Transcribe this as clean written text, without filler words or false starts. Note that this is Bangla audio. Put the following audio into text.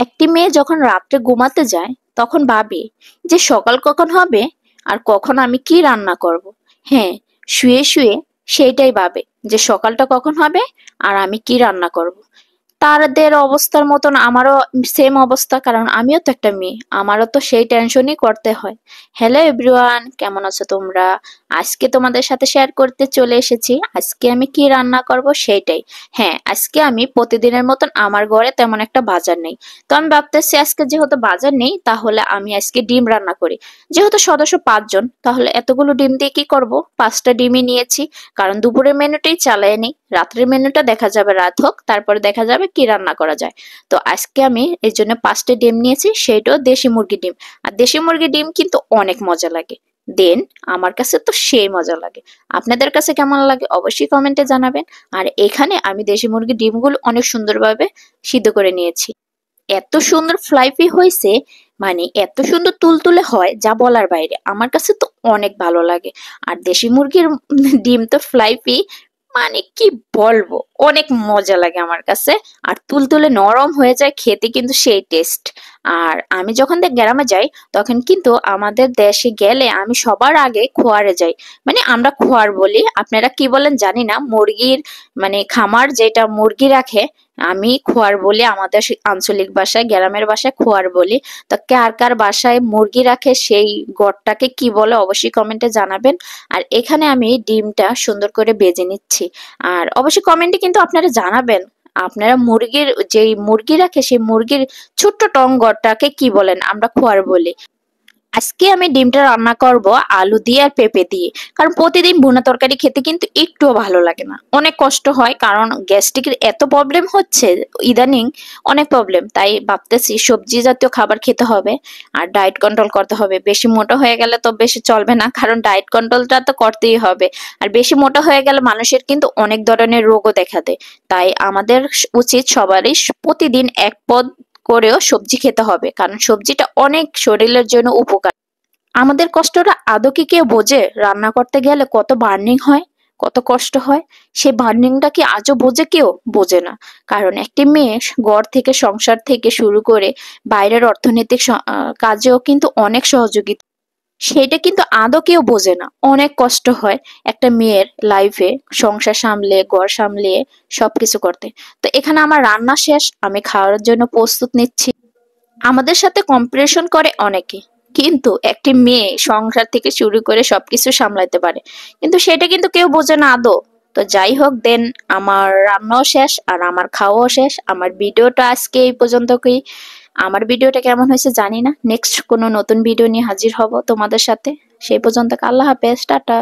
একটি মেয়ে যখন রাত্রে ঘুমাতে যায় তখন ভাবে যে সকাল কখন হবে আর কখন আমি কি রান্না করব। হ্যাঁ, শুয়ে শুয়ে সেইটাই ভাবে যে সকালটা কখন হবে আর আমি কি রান্না করব। তাদের অবস্থার মতন আমারও সেম অবস্থা, কারণ আমিও তো একটা মেয়ে, আমারও তো সেই টেনশনই করতে হয়। হ্যালো এভরিওয়ান, কেমন আছো তোমরা? আজকে তোমাদের সাথে শেয়ার করতে চলে এসেছি আজকে আমি কি রান্না করব সেইটাই। হ্যাঁ, আজকে আমি প্রতিদিনের মতন আমার ঘরে তেমন একটা বাজার নেই, তো আমি ভাবতেছি আজকে যেহেতু বাজার নেই তাহলে আমি আজকে ডিম রান্না করি। যেহেতু সদস্য 5 জন, তাহলে এতগুলো ডিম দিয়ে কি করব? 5টা ডিমই নিয়েছি, কারণ দুপুরের মেনুটাই চালাই নেই, রাত্রের মেনুটা দেখা যাবে রাত হোক, তারপরে দেখা যাবে কি রান্না করা যায়। তো আজকে আমি এই জন্য 5টা ডিম নিয়েছি, সেইটাও দেশি মুরগি ডিম। আর দেশি মুরগি ডিম কিন্তু অনেক মজা লাগে। দেন আমার কাছে তো সেই মজা লাগে। আপনাদের কাছে কেমন লাগে অবশ্যই কমেন্টে জানাবেন। আর এখানে আমি দেশি মুরগির ডিমগুলো অনেক সুন্দরভাবে সিদ্ধ করে নিয়েছি। এত সুন্দর ফ্লাইফি হয়েছে, মানে এত সুন্দর তুলতুলে হয় যা বলার বাইরে, আমার কাছে তো অনেক ভালো লাগে। আর দেশি মুরগির ডিম তো ফ্লাইফি, মানে কি বলবো, অনেক মজা লাগে আমার কাছে। আর তুলতুলে নরম হয়ে যায়, খেতে কিন্তু সেই টেস্ট। আর আমি যখন গ্রামে যাই তখন কিন্তু আমাদের দেশে গেলে আমি সবার আগে খোয়ারে যাই। মানে আমরা খোয়ার বলি, আপনারা কি বলেন জানি না, মুরগির মানে খামার যেটা মুরগি রাখে, আমি খোয়ার বলি আমাদের আঞ্চলিক ভাষায়, গ্রামের ভাষায় খোয়ার বলি। তো কার কার বাসায় মুরগি রাখে সেই ঘরটাকে কি বলে অবশ্যই কমেন্টে জানাবেন। আর এখানে আমি ডিমটা সুন্দর করে ভেজে নিচ্ছি। আর অবশ্যই কমেন্টে কিন্তু আপনারা জানাবেন আপনারা মুরগির যেই মুরগি রাখে সেই মুরগির ছোট্ট টং ঘরটাকে কি বলেন, আমরা খোয়ার বলি। আজকে আমি ডিমটা রান্না করব আলু দিয়ে আর পেঁপে দিয়ে, কারণ প্রতিদিন ভুনা তরকারি খেতে কিন্তু একটুও ভালো লাগে না, অনেক কষ্ট হয়, কারণ গ্যাস্ট্রিকের এত প্রবলেম হচ্ছে ইদানিং, অনেক প্রবলেম। তাই ভাবতেছি সবজি জাতীয় খাবার খেতে হবে আর ডায়েট কন্ট্রোল করতে হবে। বেশি মোটা হয়ে গেলে তো বেশি চলবে না, কারণ ডায়েট কন্ট্রোলটা তো করতেই হবে। আর বেশি মোটা হয়ে গেলে মানুষের কিন্তু অনেক ধরনের রোগও দেখা দেয়। তাই আমাদের উচিত সবারই প্রতিদিন এক পদ করেও সবজি খেতে হবে, কারণ সবজিটা অনেক শরীরের জন্য উপকার। আমাদের কষ্টটা আদৌ কি কেউ বোঝে? রান্না করতে গেলে কত বার্নিং হয়, কত কষ্ট হয়, সেই বার্নিংটা কি আজও বোঝে কেউ? বোঝে না। কারণ একটি মেয়ে ঘর থেকে সংসার থেকে শুরু করে বাইরের অর্থনৈতিক কাজেও কিন্তু অনেক সহযোগিতা, সেটা কিন্তু আদৌ কেউ বোঝে না। অনেক কষ্ট হয় একটা মেয়ের লাইফে, সংসার সামলে ঘর সামলিয়ে সবকিছু করতে। তো এখানে আমার রান্না শেষ, আমি খাওয়ার জন্য প্রস্তুত নিচ্ছি। আমাদের সাথে কম্পারিজন করে অনেকে, কিন্তু একটি মেয়ে সংসার থেকে শুরু করে সবকিছু সামলাতে পারে, কিন্তু সেটা কিন্তু কেউ বোঝে না আদৌ। তো যাই হোক, দেন আমার রান্নাও শেষ আর আমার খাওয়াও শেষ। আমার ভিডিওটা আজকে এই পর্যন্তই। আমার ভিডিওটা কেমন হয়েছে জানি না, নেক্সট কোনো নতুন ভিডিও নিয়ে হাজির হব তোমাদের সাথে। সেই পর্যন্ত আল্লাহ হাফেজ, টাটা।